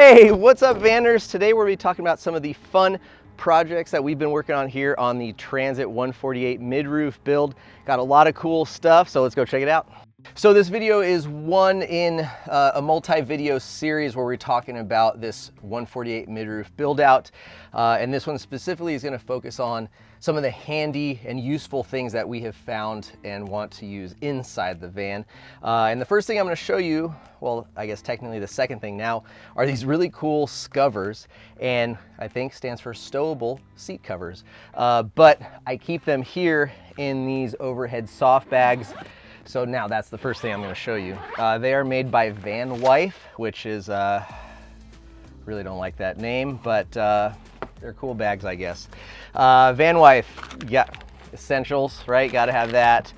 Hey, what's up, Vanners? Today we're going to be talking about some of the fun projects that we've been working on here on the Transit 148 mid-roof build. Got a lot of cool stuff, so let's go check it out. So this video is one in a multi-video series where we're talking about this 148 mid-roof build out. And this one specifically is going to focus on some of the handy and useful things that we have found and want to use inside the van. And the first thing I'm going to show you, well, I guess technically the second thing now, are these really cool SCUVERS, and I think stands for Stowable seat covers. But I keep them here in these overhead soft bags. So now that's the first thing I'm going to show you. They are made by VanWife, which is, really don't like that name, but they're cool bags, I guess. VanWife, yeah, essentials, right? Got to have that.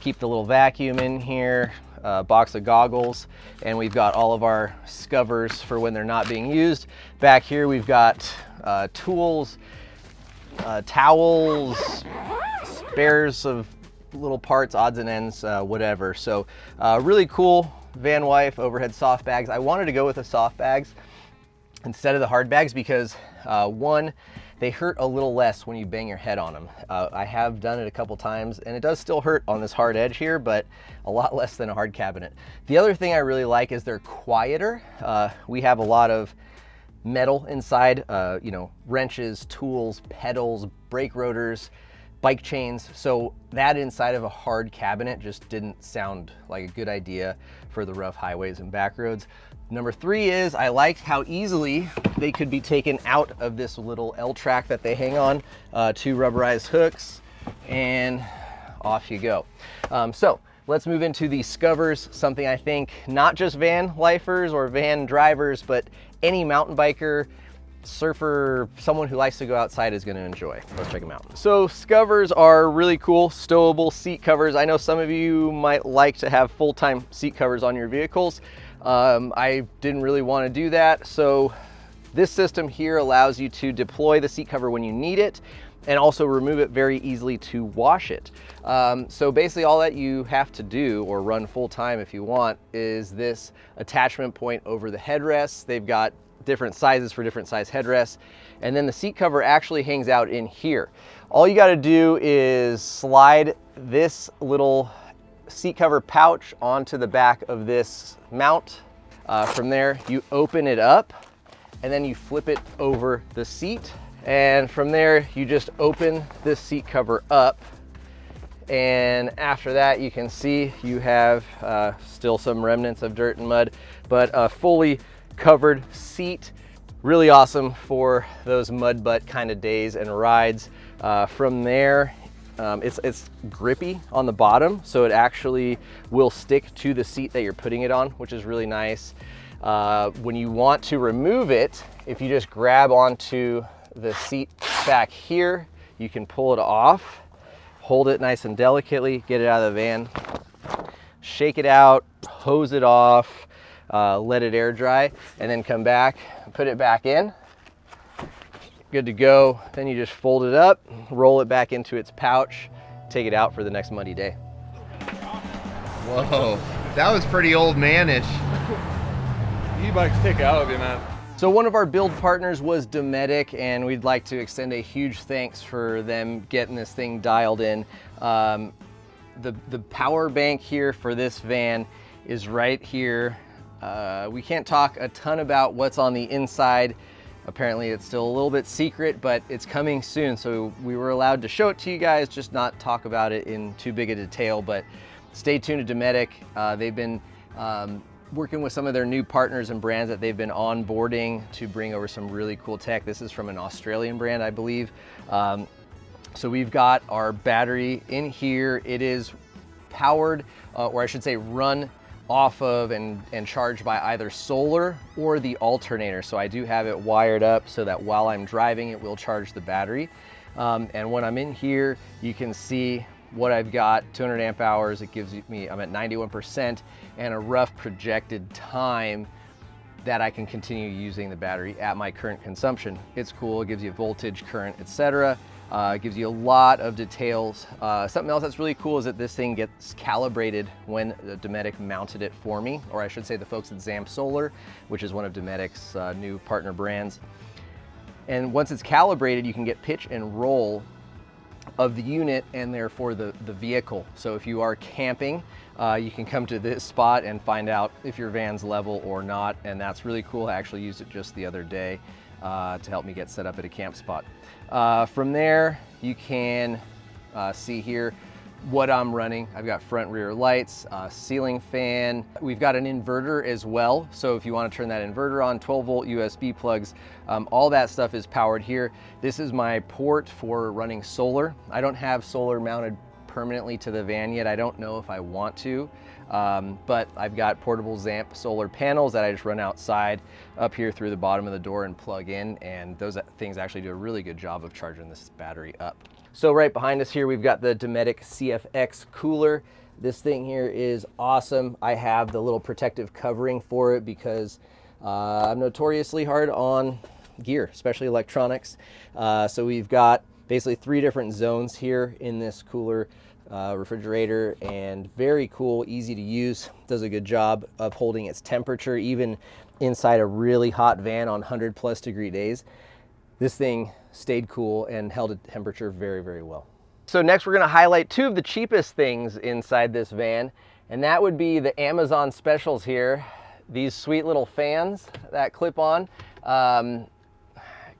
Keep the little vacuum in here, box of goggles, and we've got all of our SCUVERS for when they're not being used. Back here we've got tools, towels, spares of little parts, odds and ends, whatever. So really cool VanWife overhead soft bags. I wanted to go with the soft bags instead of the hard bags because one, they hurt a little less when you bang your head on them. I have done it a couple times and it does still hurt on this hard edge here, but a lot less than a hard cabinet. The other thing I really like is they're quieter. We have a lot of metal inside, you know, wrenches, tools, pedals, brake rotors, bike chains. So that inside of a hard cabinet just didn't sound like a good idea for the rough highways and back roads. Number three is I liked how easily they could be taken out of this little L-track that they hang on, two rubberized hooks, and off you go. So let's move into the SCUVERS, something I think not just van lifers or van drivers, but any mountain biker, surfer, someone who likes to go outside is going to enjoy. Let's check them out. So SCUVERS are really cool stowable seat covers. I know some of you might like to have full-time seat covers on your vehicles. I didn't really want to do that, so this system here allows you to deploy the seat cover when you need it and also remove it very easily to wash it. So basically all that you have to do, or run full-time if you want, is this attachment point over the headrests. They've got different sizes for different size headrests, and then the seat cover actually hangs out in here. All you got to do is slide this little seat cover pouch onto the back of this mount. From there you open it up and then you flip it over the seat, and from there you just open this seat cover up, and after that you can see you have still some remnants of dirt and mud, but a fully covered seat. Really awesome for those mud butt kind of days and rides. From there, it's grippy on the bottom, so it actually will stick to the seat that you're putting it on, which is really nice. When you want to remove it, if you just grab onto the seat back here, you can pull it off, hold it nice and delicately, get it out of the van, shake it out, hose it off, let it air dry, and then come back, put it back in. Good to go. Then you just fold it up, roll it back into its pouch, take it out for the next muddy day. Whoa, that was pretty old manish. E-bikes take out of you, man. So one of our build partners was Dometic, and we'd like to extend a huge thanks for them getting this thing dialed in. The power bank here for this van is right here. We can't talk a ton about what's on the inside. Apparently it's still a little bit secret, but it's coming soon. So we were allowed to show it to you guys, just not talk about it in too big a detail, but stay tuned to Dometic. They've been working with some of their new partners and brands that they've been onboarding to bring over some really cool tech. This is from an Australian brand, I believe. So we've got our battery in here. It is powered, or I should say run off of and charged by either solar or the alternator. So I do have it wired up so that while I'm driving it will charge the battery. And when I'm in here, you can see what I've got, 200 amp hours. It gives me, I'm at 91%, and a rough projected time that I can continue using the battery at my current consumption. It's cool, it gives you voltage, current, etc. It gives you a lot of details. Something else that's really cool is that this thing gets calibrated when the Dometic mounted it for me, or I should say the folks at ZAMP Solar, which is one of Dometic's new partner brands. And once it's calibrated, you can get pitch and roll of the unit and therefore the vehicle. So if you are camping, you can come to this spot and find out if your van's level or not, and that's really cool. I actually used it just the other day to help me get set up at a camp spot. From there, you can see here what I'm running. I've got front rear lights, ceiling fan. We've got an inverter as well. So if you want to turn that inverter on, 12 volt USB plugs, all that stuff is powered here. This is my port for running solar. I don't have solar mounted permanently to the van yet. I don't know if I want to, but I've got portable ZAMP solar panels that I just run outside up here through the bottom of the door and plug in, and those things actually do a really good job of charging this battery up. So right behind us here, we've got the Dometic CFX cooler. This thing here is awesome. I have the little protective covering for it because I'm notoriously hard on gear, especially electronics. So we've got basically 3 different zones here in this cooler refrigerator, and very cool, easy to use. Does a good job of holding its temperature even inside a really hot van on 100+ degree days. This thing stayed cool and held a temperature very, very well. So next we're gonna highlight 2 of the cheapest things inside this van, and that would be the Amazon specials here. These sweet little fans that clip on.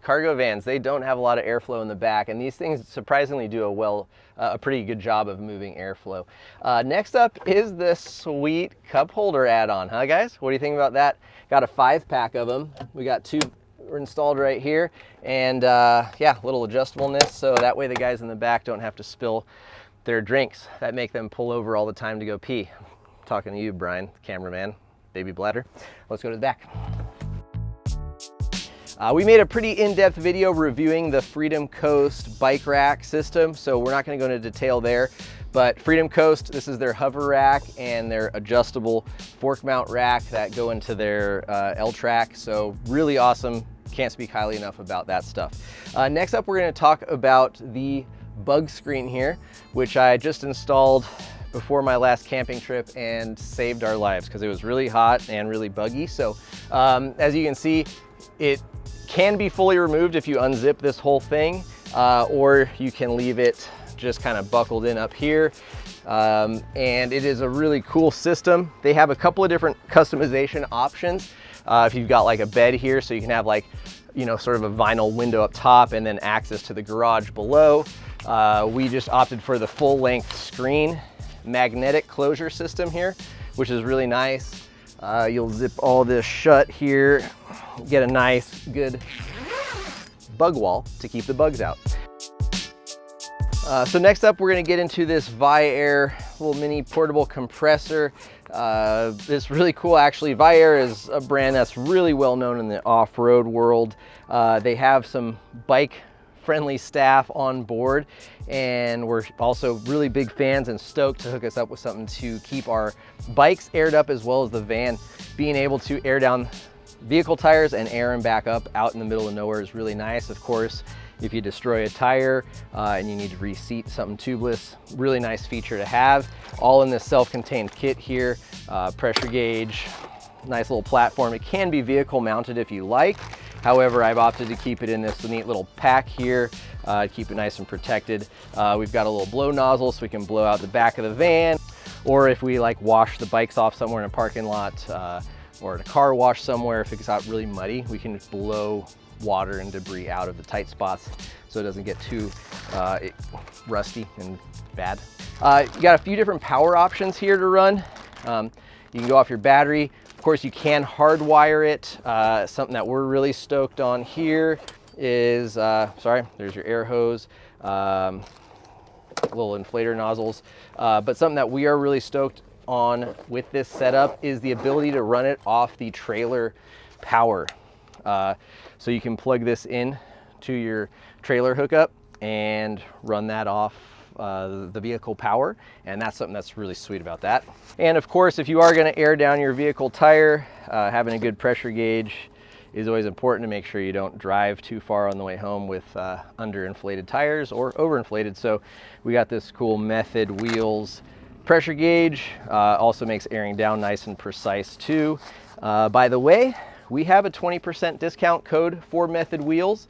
Cargo vans, they don't have a lot of airflow in the back, and these things surprisingly do a pretty good job of moving airflow. Next up is this sweet cup holder add-on, huh guys? What do you think about that? Got a 5-pack of them. We got 2 installed right here, and yeah, a little adjustableness, so that way the guys in the back don't have to spill their drinks that make them pull over all the time to go pee. I'm talking to you, Brian, cameraman, baby bladder. Let's go to the back. We made a pretty in-depth video reviewing the Freedom Coast bike rack system, so we're not going to go into detail there. But Freedom Coast, this is their hover rack and their adjustable fork mount rack that go into their L-track. So really awesome. Can't speak highly enough about that stuff. Next up, we're going to talk about the bug screen here, which I just installed before my last camping trip and saved our lives because it was really hot and really buggy. So as you can see, it can be fully removed if you unzip this whole thing, or you can leave it just kind of buckled in up here. And it is a really cool system. They have a couple of different customization options. If you've got like a bed here, so you can have like, you know, sort of a vinyl window up top and then access to the garage below. We just opted for the full length screen magnetic closure system here, which is really nice. You'll zip all this shut here, get a nice, good bug wall to keep the bugs out. So next up, we're gonna get into this Viaair little mini portable compressor. It's really cool, actually. Viaair is a brand that's really well known in the off-road world. They have some bike-friendly staff on board, and we're also really big fans and stoked to hook us up with something to keep our bikes aired up, as well as the van. Being able to air down vehicle tires and air them back up out in the middle of nowhere is really nice. Of course, if you destroy a tire and you need to reseat something tubeless, really nice feature to have. All in this self-contained kit here, pressure gauge, nice little platform. It can be vehicle mounted if you like. However, I've opted to keep it in this neat little pack here, keep it nice and protected. We've got a little blow nozzle so we can blow out the back of the van, or if we like wash the bikes off somewhere in a parking lot or at a car wash somewhere, if it gets out really muddy, we can just blow water and debris out of the tight spots so it doesn't get too rusty and bad. You got a few different power options here to run. You can go off your battery. Of course, you can hardwire it. Something that we're really stoked on here is, sorry, there's your air hose, little inflator nozzles. But something that we are really stoked on with this setup is the ability to run it off the trailer power. So you can plug this in to your trailer hookup and run that off the vehicle power, and that's something that's really sweet about that. And of course, if you are going to air down your vehicle tire, having a good pressure gauge is always important to make sure you don't drive too far on the way home with underinflated tires or overinflated. So we got this cool Method wheels pressure gauge, also makes airing down nice and precise too. By the way, we have a 20% discount code for Method wheels.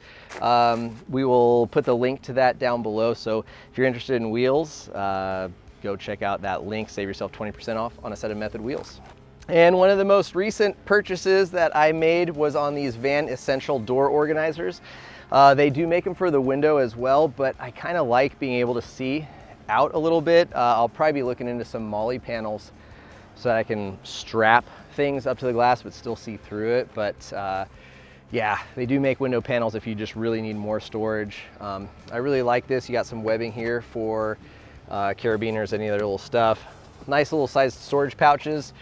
We will put the link to that down below. So if you're interested in wheels, go check out that link, save yourself 20% off on a set of Method wheels. And one of the most recent purchases that I made was on these Van Essential door organizers. They do make them for the window as well, but I kind of like being able to see out a little bit. I'll probably be looking into some MOLLE panels so that I can strap things up to the glass but still see through it. But yeah, they do make window panels if you just really need more storage. I really like this. You got some webbing here for carabiners, any other little stuff. Nice little sized storage pouches,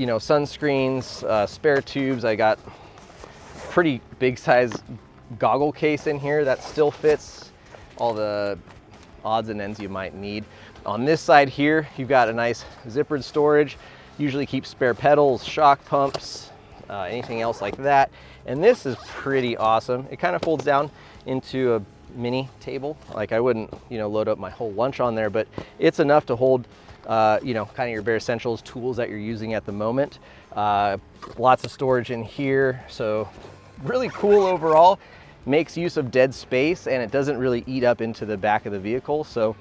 you know, sunscreens, spare tubes. I got pretty big size goggle case in here that still fits all the odds and ends you might need. On this side here, you've got a nice zippered storage. Usually keep spare pedals, shock pumps, anything else like that. And this is pretty awesome. It kind of folds down into a mini table. Like I wouldn't, you know, load up my whole lunch on there, but it's enough to hold, you know, kind of your bare essentials, tools that you're using at the moment. Lots of storage in here. So really cool overall. Makes use of dead space and it doesn't really eat up into the back of the vehicle. So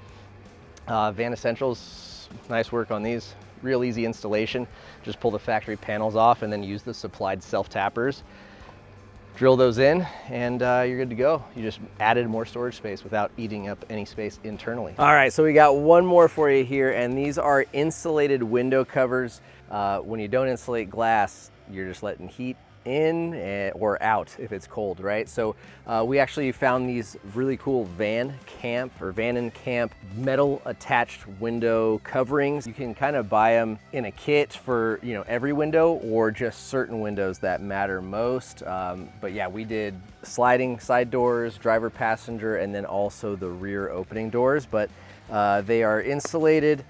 Van Essentials, nice work on these. Real easy installation. Just pull the factory panels off and then use the supplied self-tappers. Drill those in and you're good to go. You just added more storage space without eating up any space internally. All right, so we got one more for you here, and these are insulated window covers. When you don't insulate glass, you're just letting heat in or out if it's cold, right? So we actually found these really cool VanCamp or VanNCamp metal attached window coverings. You can kind of buy them in a kit for, you know, every window or just certain windows that matter most. But yeah, we did sliding side doors, driver passenger, and then also the rear opening doors. But they are insulated,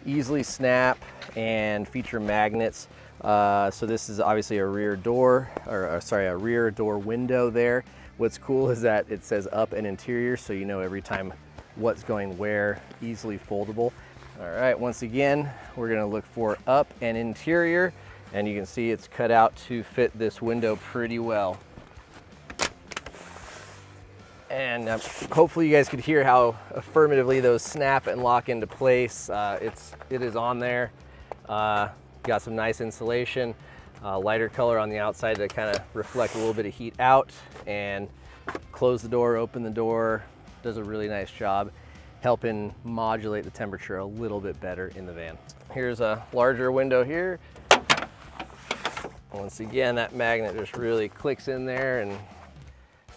easily snap, and feature magnets. So this is obviously a rear door, or sorry, a rear door window there. What's cool is that it says up and interior, so you know every time what's going where, easily foldable. All right, once again, we're gonna look for up and interior, and you can see it's cut out to fit this window pretty well. And hopefully you guys could hear how affirmatively those snap and lock into place. It is on there. Got some nice insulation, lighter color on the outside to kind of reflect a little bit of heat out, and close the door, open the door. Does a really nice job helping modulate the temperature a little bit better in the van. Here's a larger window here. Once again, that magnet just really clicks in there, and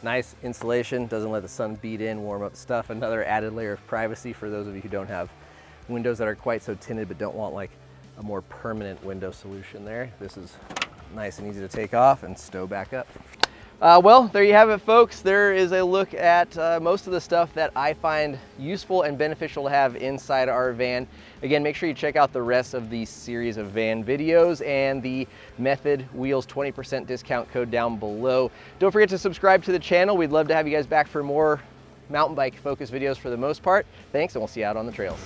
nice insulation, doesn't let the sun beat in, warm up stuff. Another added layer of privacy for those of you who don't have windows that are quite so tinted but don't want like a more permanent window solution there. This is nice and easy to take off and stow back up. Well, there you have it, folks. There is a look at most of the stuff that I find useful and beneficial to have inside our van. Again, make sure you check out the rest of the series of van videos and the Method Wheels 20% discount code down below. Don't forget to subscribe to the channel. We'd love to have you guys back for more mountain bike focused videos for the most part. Thanks, and we'll see you out on the trails.